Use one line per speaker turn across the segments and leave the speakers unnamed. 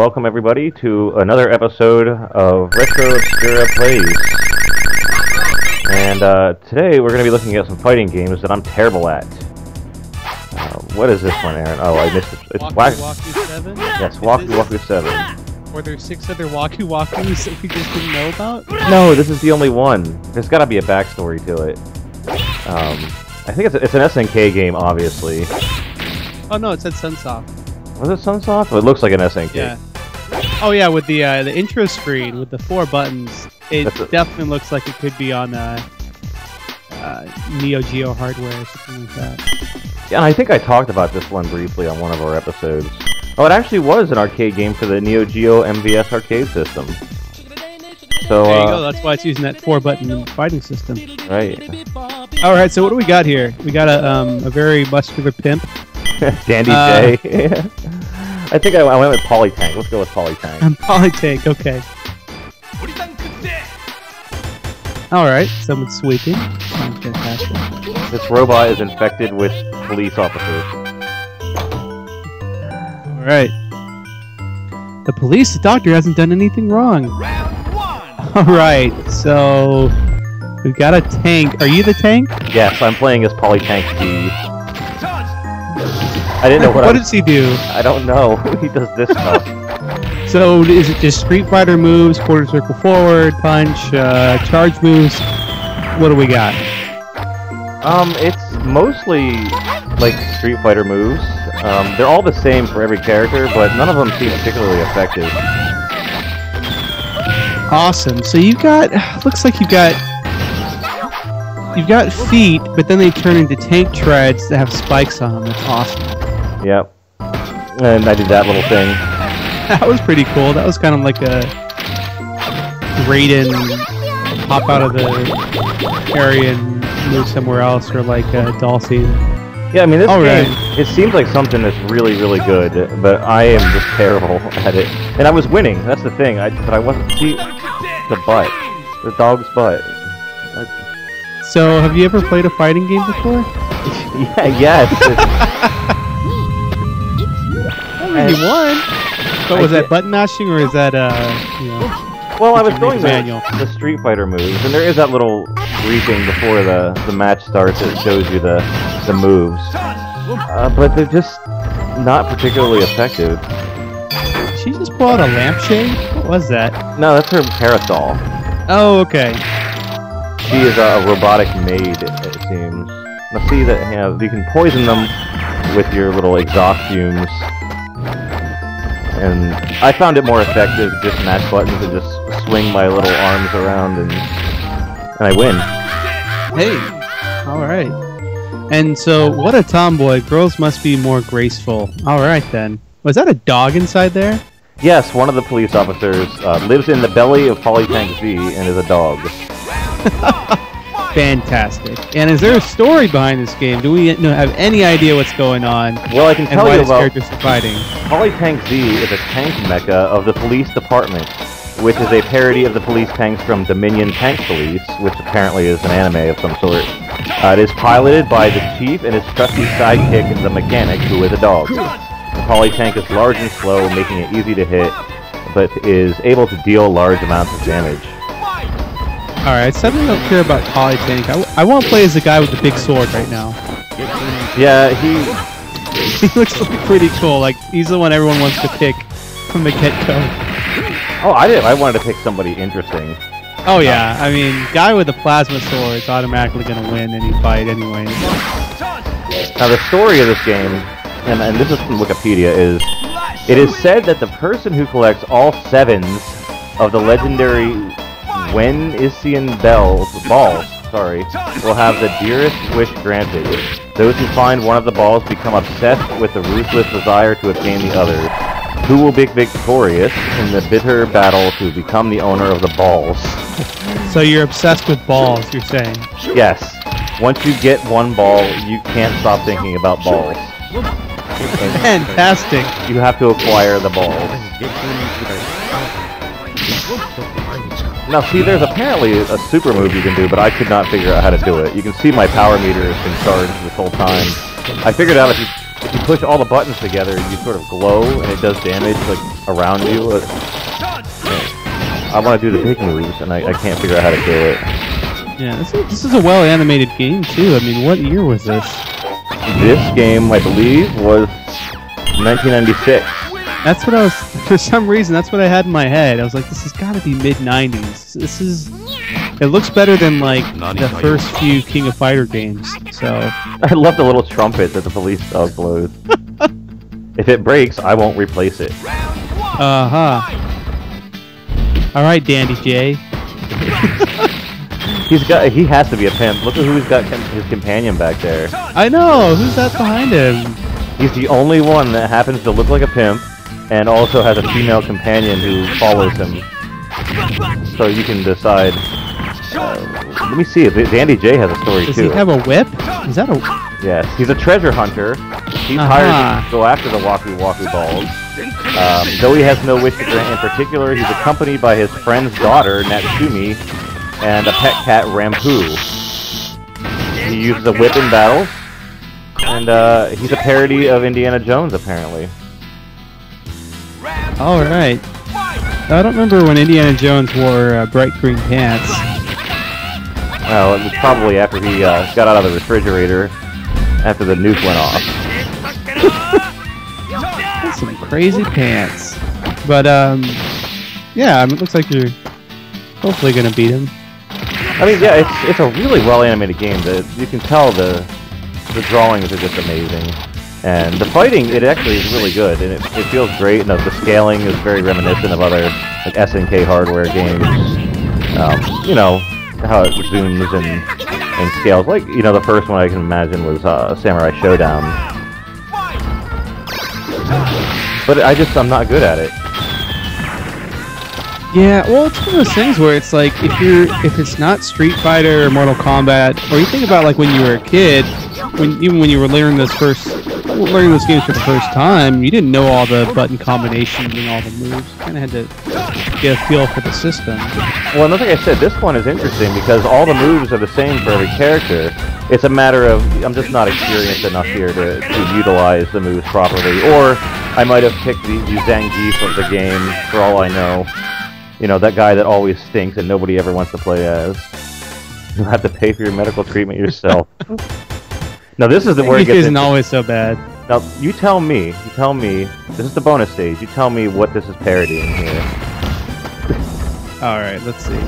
welcome everybody to another episode of Retro Obscura Plays. And today we're going to be looking at some fighting games that I'm terrible at. What is this one, Aaron? Oh, I missed it. It's
Waku 7?
Yes, Waku 7.
Were there 6 other Wakus that we just didn't know about?
No, this is the only one. There's got to be a backstory to it. I think it's an SNK game, obviously.
Oh no, it said Sunsoft.
Was it Sunsoft? Well, it looks like an SNK.
Yeah. Oh yeah, with the intro screen with the 4 buttons, it definitely looks like it could be on Neo Geo hardware or something like that.
Yeah, and I think I talked about this one briefly on one of our episodes. Oh, it actually was an arcade game for the Neo Geo MVS arcade system. So
there you go. That's why it's using that 4-button fighting system.
Right.
All right. So what do we got here? We got a very muscular pimp.
Dandy J. I think I went with Polytank. Let's go with Polytank.
Polytank. Okay. All right. Someone's sweeping. Oh, fantastic.
This robot is infected with police officers.
All right. The police doctor hasn't done anything wrong. All right. So we've got a tank. Are you the tank?
Yes, I'm playing as Polytank G. I didn't know
what does he do?
I don't know. He does this stuff.
So is it just Street Fighter moves, quarter circle forward, punch, charge moves? What do we got?
It's mostly like Street Fighter moves. They're all the same for every character, but none of them seem particularly effective.
Awesome. So you've got, looks like you've got feet, but then they turn into tank treads that have spikes on them. That's awesome.
Yep. And I did that little thing.
That was pretty cool. That was kind of like a Raiden hop out of the area and move somewhere else, or like Dulcie.
Yeah, I mean, this game, it seems like something that's really, really good, but I am just terrible at it. And I was winning, that's the thing, but I wasn't... See, the butt. The dog's butt.
So, have you ever played a fighting game before?
Yeah, yes.
You won. But was that button mashing, or is that you know?
Well, I was doing the Street Fighter moves, and there is that little briefing before the match starts that shows you the moves, but they're just not particularly effective.
Did she just pull out a lampshade? What was that?
No, that's her parasol.
Oh, okay.
She is a robotic maid, it seems. Now see that you can poison them with your little exhaust fumes. And I found it more effective to just mash buttons and just swing my little arms around and I win.
Hey, alright. And so, what a tomboy. Girls must be more graceful. Alright then. Was that a dog inside there?
Yes, one of the police officers lives in the belly of Polytank Z and is a dog.
Fantastic. And is there a story behind this game? Do we have any idea what's going on?
Well, I can tell you about
characters are fighting.
Polytank Z is a tank mecha of the police department, which is a parody of the police tanks from Dominion Tank Police, which apparently is an anime of some sort. It is piloted by the chief and his trusty sidekick, the mechanic, who is a dog. The Polytank is large and slow, making it easy to hit, but is able to deal large amounts of damage.
Alright, suddenly I don't care about Polytank. I want to play as the guy with the big sword right now.
Yeah,
he looks pretty cool. Like, he's the one everyone wants to pick from the get-go.
Oh, I wanted to pick somebody interesting.
Oh yeah, I mean, guy with the plasma sword is automatically going to win any fight anyway.
Now, the story of this game, and this is from Wikipedia, is it is said that the person who collects all 7s of the legendary When-Isian balls, will have the dearest wish granted. Those who find one of the balls become obsessed with the ruthless desire to obtain the other. Who will be victorious in the bitter battle to become the owner of the balls?
So you're obsessed with balls, you're saying?
Yes. Once you get one ball, you can't stop thinking about balls.
Fantastic.
You have to acquire the balls. Now see, there's apparently a super move you can do, but I could not figure out how to do it. You can see my power meter has been charged this whole time. I figured out if you push all the buttons together, you sort of glow, and it does damage. Like, around you. I want to do the big moves, and I can't figure out how to do it.
Yeah, this is a well-animated game, too. I mean, what year was this?
This game, I believe, was 1996.
That's what I was... For some reason, that's what I had in my head. I was like, this has got to be mid-90s. This is... It looks better than, like, the first few King of Fighter games, so...
I love the little trumpet that the police dog blows. If it breaks, I won't replace it.
Uh-huh. Alright, Dandy J.
He has to be a pimp. Look at who he's got his companion back there.
I know! Who's that behind him?
He's the only one that happens to look like a pimp, and also has a female companion who follows him. So you can decide... let me see if Dandy J has a story too.
Does he have a whip? Is that a...
Yes, he's a treasure hunter. He's hired to go after the Waku Waku balls. Though he has no wish to grant in particular, he's accompanied by his friend's daughter, Natsumi, and a pet cat, Rampu. He uses a whip in battle, and he's a parody of Indiana Jones, apparently.
Alright. I don't remember when Indiana Jones wore bright green pants.
Well, it was probably after he got out of the refrigerator after the nuke went off.
That's some crazy pants. But, yeah, I mean, it looks like you're hopefully going to beat him.
I mean, yeah, it's a really well-animated game. You can tell the drawings are just amazing. And the fighting, it actually is really good, and it feels great, and the scaling is very reminiscent of other like SNK hardware games. You know, how it zooms and scales. Like, you know, the first one I can imagine was Samurai Showdown. But I'm not good at it.
Yeah, well, it's one of those things where it's like, if it's not Street Fighter or Mortal Kombat, or you think about like when you were a kid, even when you were learning those games for the first time, you didn't know all the button combinations and all the moves. You kind of had to get a feel for the system.
Well, another thing I said, this one is interesting because all the moves are the same for every character. It's a matter of, I'm just not experienced enough here to utilize the moves properly. Or I might have picked the Zangief of the game, for all I know. You know, that guy that always stinks and nobody ever wants to play as. You'll have to pay for your medical treatment yourself. Now this is where it gets
isn't always so bad.
Now, you tell me, this is the bonus stage, you tell me what this is parodying here.
Alright, let's see.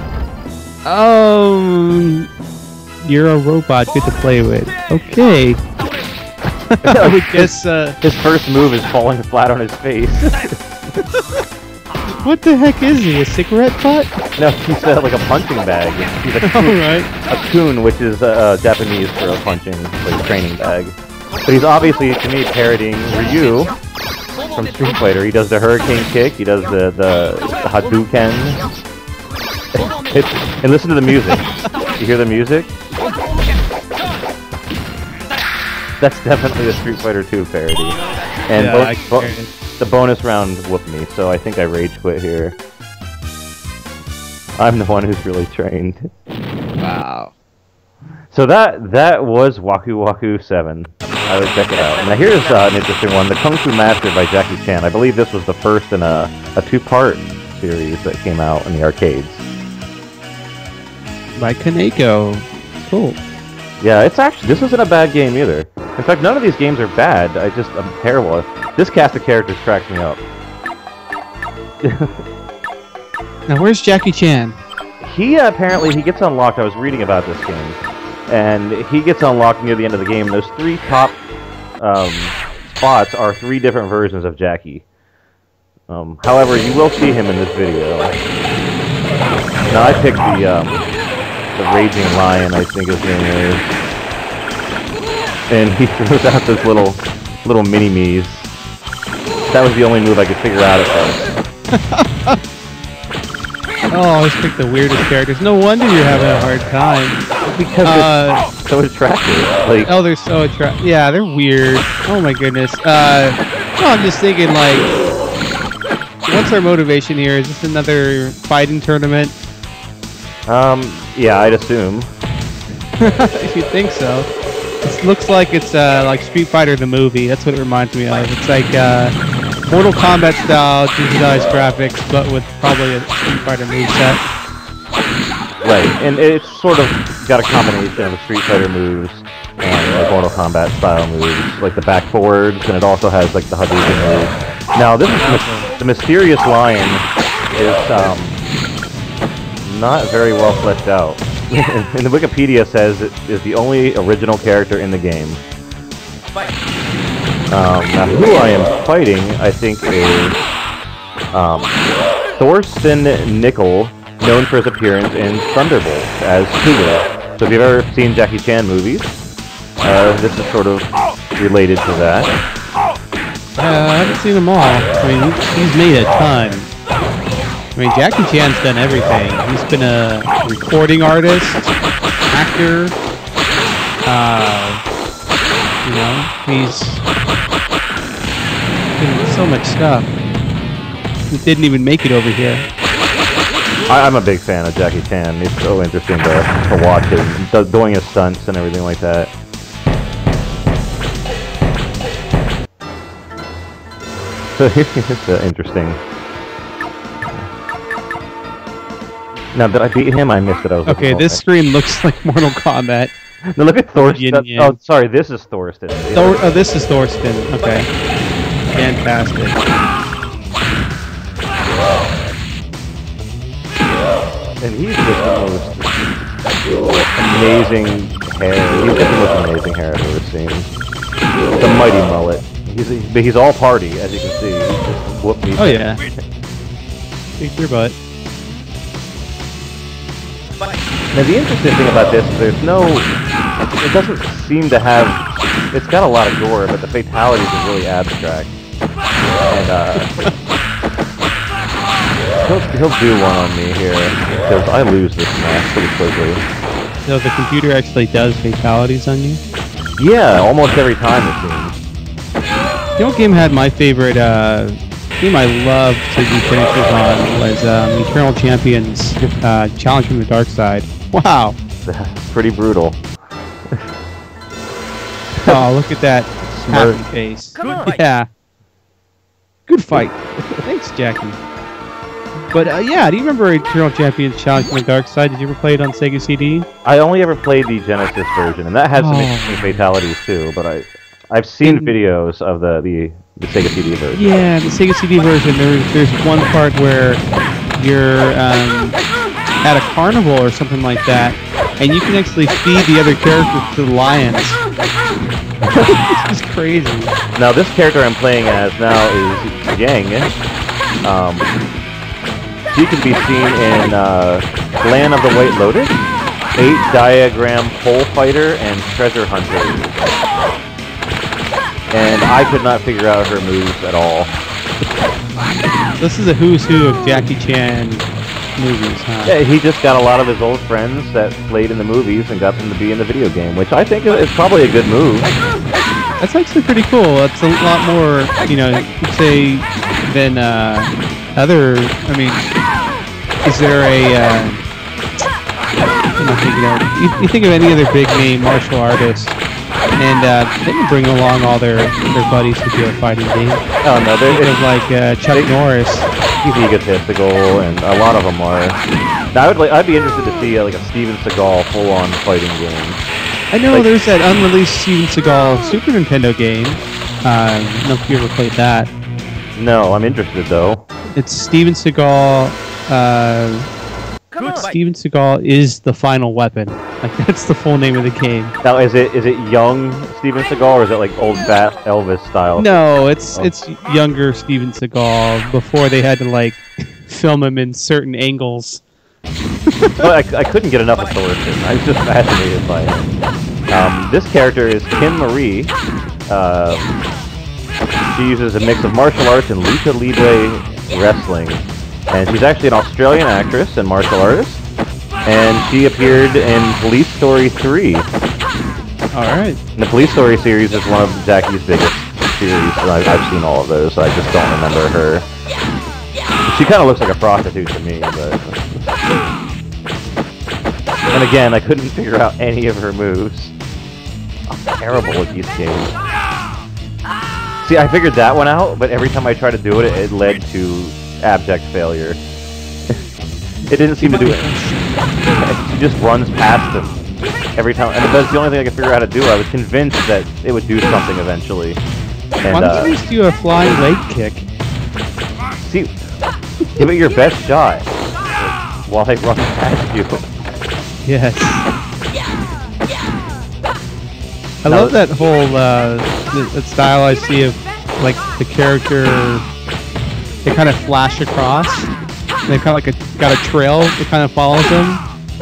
You're a robot, good to play with. Okay. I would guess,
his first move is falling flat on his face.
What the heck is he, a cigarette butt?
No, he's like a punching bag. He's a kun, which is Japanese for a punching, like training bag. But he's obviously, to me, parodying Ryu from Street Fighter. He does the Hurricane Kick, he does the Hadouken. And listen to the music. You hear the music? That's definitely a Street Fighter 2 parody. And
yeah,
the bonus round whooped me, so I think I rage quit here. I'm the one who's really trained.
Wow.
So that was Waku Waku 7. I would check it out. Now here's an interesting one, The Kung Fu Master by Jackie Chan. I believe this was the first in a two-part series that came out in the arcades.
By Kaneko. Cool.
Yeah, this isn't a bad game either. In fact, none of these games are bad. I'm terrible. This cast of characters cracks me up.
Now, where's Jackie Chan?
He apparently gets unlocked. I was reading about this game, and he gets unlocked near the end of the game. Those three top spots are three different versions of Jackie. However, you will see him in this video. Now, I picked the Raging Lion, I think his name is, and he throws out those little mini-me's. That was the only move I could figure out at first.
Oh, I always pick the weirdest characters. No wonder you're having a hard time.
Because they're so attractive. Like,
oh, they're so attractive. Yeah, they're weird. Oh my goodness. I'm just thinking, like, what's our motivation here? Is this another fighting tournament?
Yeah, I'd assume.
If you think so. This looks like it's like Street Fighter the movie. That's what it reminds me of. It's like Mortal Kombat style digitized graphics, but with probably a Street Fighter moveset.
Right, and it's sort of got a combination of the Street Fighter moves and like Mortal Kombat style moves, like the back forwards, and it also has like the Hadouken move. Now, this is the mysterious lion is not very well fleshed out. And the Wikipedia says it is the only original character in the game. Now, who I am fighting, I think, is Thorsten Nickel, known for his appearance in Thunderbolt as Cougar. So if you've ever seen Jackie Chan movies, this is sort of related to that.
I haven't seen them all. I mean, he's made a ton. I mean, Jackie Chan's done everything. He's been a recording artist, actor, you know, he's doing so much stuff. He didn't even make it over here.
I'm a big fan of Jackie Chan. He's so interesting to watch him doing his stunts and everything like that. So it's interesting. Now, did I beat him? I missed it.
Okay, this screen looks like Mortal Kombat.
Now look at Thorsten. Oh, sorry, this is Thorsten.
Oh, this is Thorsten. Okay. Fantastic.
And he's just the most amazing hair. He's got the most amazing hair I've ever seen. It's a mighty mullet. He's all party, as you can see. Just whoop me.
Oh yeah. Kick your butt.
Now the interesting thing about this is there's no... It doesn't seem to have... It's got a lot of gore, but the fatalities are really abstract. And he'll do one on me here, because I lose this match pretty quickly.
So the computer actually does fatalities on you?
Yeah, almost every time it seems.
You know what game had my favorite, game I loved to do finishes on was Eternal Champions Challenge from the Dark Side. Wow!
That's pretty brutal.
Oh, look at that happy face. Yeah. Good fight. Thanks, Jackie. But yeah, do you remember Eternal Champions Challenge from the Dark Side? Did you ever play it on Sega CD?
I only ever played the Genesis version, and that has some interesting fatalities too, but I've seen videos of the Sega CD version.
Yeah, the Sega CD version, there's one part where you're at a carnival or something like that, and you can actually feed the other characters to the lions. It's just crazy.
Now, this character I'm playing as now is Yang. She can be seen in Clan of the White Lotus, 8 Diagram Pole Fighter, and Treasure Hunter. And I could not figure out her moves at all.
This is a who's who of Jackie Chan movies, huh?
Yeah, he just got a lot of his old friends that played in the movies and got them to be in the video game, which I think is probably a good move.
That's actually pretty cool. It's a lot more, you know, you could say, than other... I mean, is there a... I'm not thinking of, you think of any other big-name martial artist, and they can bring along all their buddies to do a fighting game.
Oh no, they're
like Chuck Norris.
He's egotistical, and a lot of them are. Now, I'd be interested to see like a Steven Seagal full-on fighting game.
I know there's that unreleased Steven Seagal Super Nintendo game. I don't know if you ever played that.
No, I'm interested though.
It's Steven Seagal. Steven Seagal is the final weapon. Like that's the full name of the game.
Now, is it young Steven Seagal or is it like old fat Elvis style?
No, it's younger Steven Seagal before they had to like film him in certain angles.
Well, I couldn't get enough of Thorsten. I was just fascinated by him. This character is Kim Marie. She uses a mix of martial arts and lucha libre wrestling. And she's actually an Australian actress and martial artist. And she appeared in Police Story 3.
Alright.
The Police Story series is one of Jackie's biggest series. I've seen all of those, so I just don't remember her. She kind of looks like a prostitute to me, but... And again, I couldn't figure out any of her moves. I'm terrible at these games. See, I figured that one out, but every time I tried to do it, it led to abject failure. It didn't seem to do it. It just runs past them every time, and that's the only thing I could figure out how to do. I was convinced that it would do something eventually. And,
why don't you just do a flying leg kick?
See, give it your best shot while they run past you.
Yes. I love that whole that style I see of like the character. They kind of flash across. They kind of like got a trail that kind of follows them.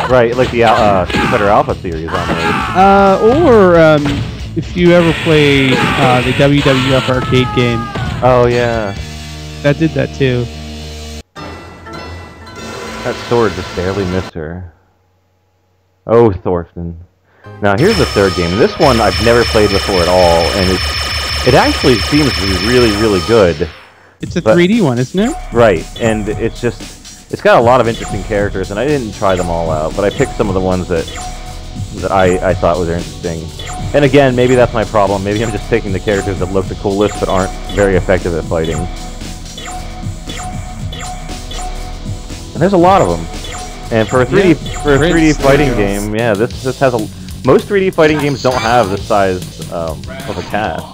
Right,
like the Street Fighter Alpha series almost.
Or if you ever played the WWF arcade game.
Oh yeah.
That did that too.
That sword just barely missed her. Oh, Thorfinn. Now here's the third game. This one I've never played before at all, and it actually seems to be really, really good.
It's a 3D one, isn't it?
Right, and it's got a lot of interesting characters, and I didn't try them all out, but I picked some of the ones that I thought was interesting. And again, maybe that's my problem. Maybe I'm just picking the characters that look the coolest but aren't very effective at fighting. And there's a lot of them. And for a 3D fighting game, yeah, this has most 3D fighting games don't have this size of a cast.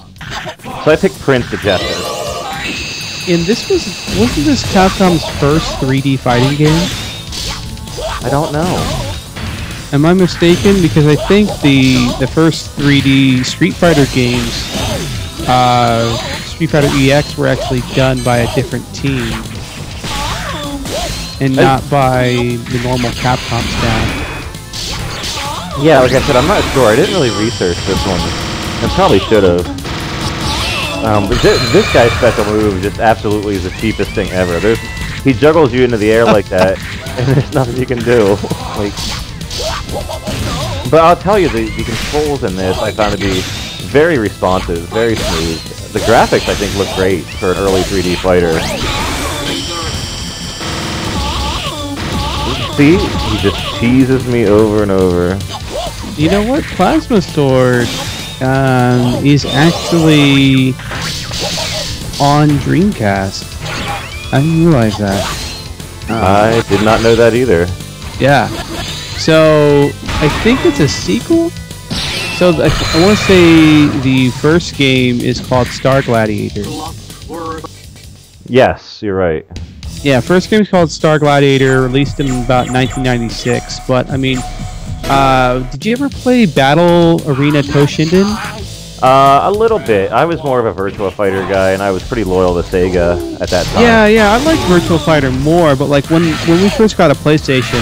So I picked Prince the Jester.
And wasn't this Capcom's first 3D fighting game?
I don't know.
Am I mistaken? Because I think the first 3D Street Fighter games, Street Fighter EX, were actually done by a different team. And not by the normal Capcom staff.
Yeah, like I said, I'm not sure. I didn't really research this one. I probably should have. But this guy's special move just absolutely is the cheapest thing ever. He juggles you into the air like that, and there's nothing you can do. But I'll tell you, the controls in this I found to be very responsive, very smooth. The graphics I think look great for an early 3D fighter. See? He just teases me over and over.
You know what? Plasma Sword is actually on Dreamcast. I didn't realize that.
I did not know that either.
Yeah. So, I think it's a sequel? So, I want to say the first game is called Star Gladiator.
Yes, you're right.
Yeah, first game is called Star Gladiator, released in about 1996. But, I mean, did you ever play Battle Arena Toshinden?
A little bit. I was more of a Virtua Fighter guy, and I was pretty loyal to Sega at that time.
Yeah, I liked Virtua Fighter more, but like when we first got a PlayStation,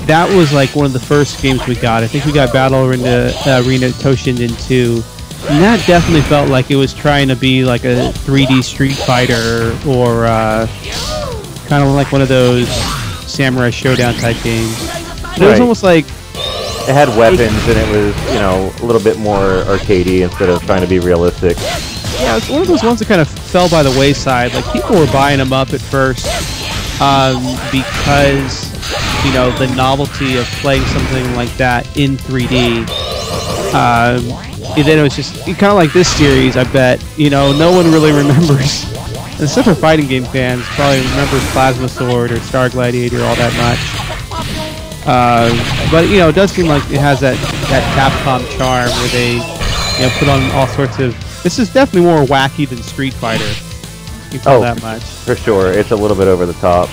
that was like one of the first games we got. I think we got Battle Arena Toshinden 2, and that definitely felt like it was trying to be like a 3D Street Fighter or kind of like one of those Samurai Showdown type games. It was almost like
it had weapons, and it was, you know, a little bit more arcadey instead of trying to be realistic.
Yeah, it's one of those ones that kind of fell by the wayside. Like, people were buying them up at first because, you know, the novelty of playing something like that in 3D. And then it was just kind of like this series, I bet. You know, no one really remembers, except for fighting game fans, probably remembers Plasma Sword or Star Gladiator all that much. But, you know, it does seem like it has that Capcom charm where they, you know, put on all sorts of... This is definitely more wacky than Street Fighter. You feel that much.
For sure. It's a little bit over the top.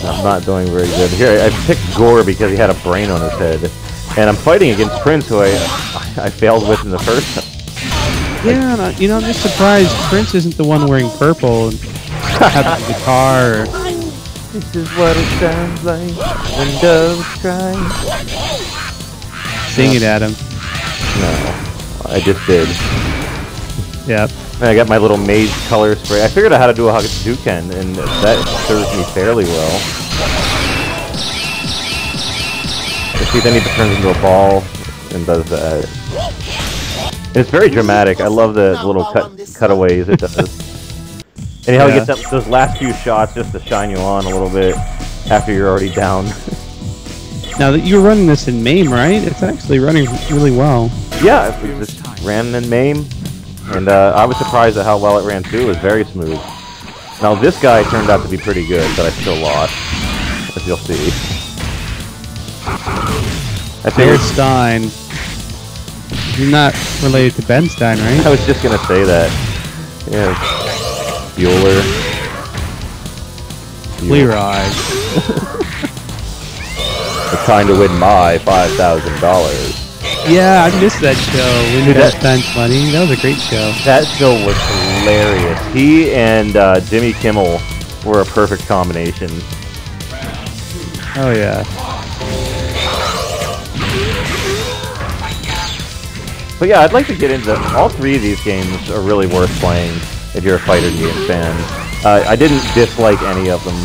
I'm not doing very good. Here, I picked Gore because he had a brain on his head. And I'm fighting against Prince, who I failed with in the first time.
Yeah, and you know, I'm just surprised Prince isn't the one wearing purple and has the guitar.
This is what it sounds like when doves cry.
Sing it at him.
No, I just did.
Yep.
And I got my little mage color spray. I figured out how to do a Hadouken, and that serves me fairly well. See, then he turns into a ball and does that. And it's very dramatic. I love the little cutaways it does. And how he gets those last few shots just to shine you on a little bit after you're already down.
Now that you're running this in MAME, right? It's actually running really well.
Yeah, it just ran in MAME, and I was surprised at how well it ran too. It was very smooth. Now this guy turned out to be pretty good, but I still lost, as you'll see.
Bear Stein. You're not related to Ben Stein, right?
I was just gonna say that. Yeah. Bueller.
Clear Eyes.
It's trying to win my $5,000.
Yeah, I missed that show. When Ben Stein's Money. That was a great show.
That show was hilarious. He and Jimmy Kimmel were a perfect combination.
Oh yeah.
But yeah, I'd like to get into all three of these games are really worth playing if you're a fighter game fan. I didn't dislike any of them,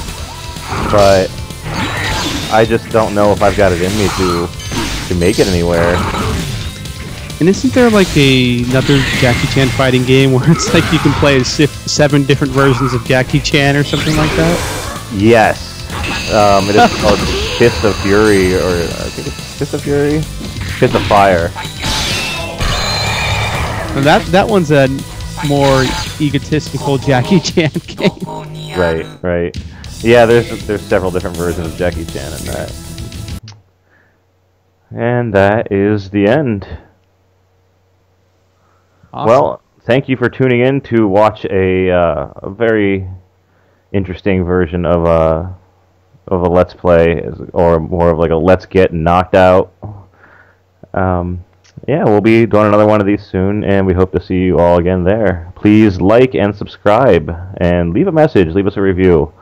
but I just don't know if I've got it in me to make it anywhere.
And isn't there like another Jackie Chan fighting game where it's like you can play 7 different versions of Jackie Chan or something like that?
Yes. It is called Fist of Fury, or I think it's Fist of Fury? Fist of Fire.
And that one's a more egotistical Jackie Chan game.
Right. Yeah, there's several different versions of Jackie Chan in that. And that is the end.
Awesome.
Well, thank you for tuning in to watch a very interesting version of a Let's Play, or more of like a Let's Get Knocked Out. Yeah, we'll be doing another one of these soon, and we hope to see you all again there. Please like and subscribe, and leave a message, leave us a review.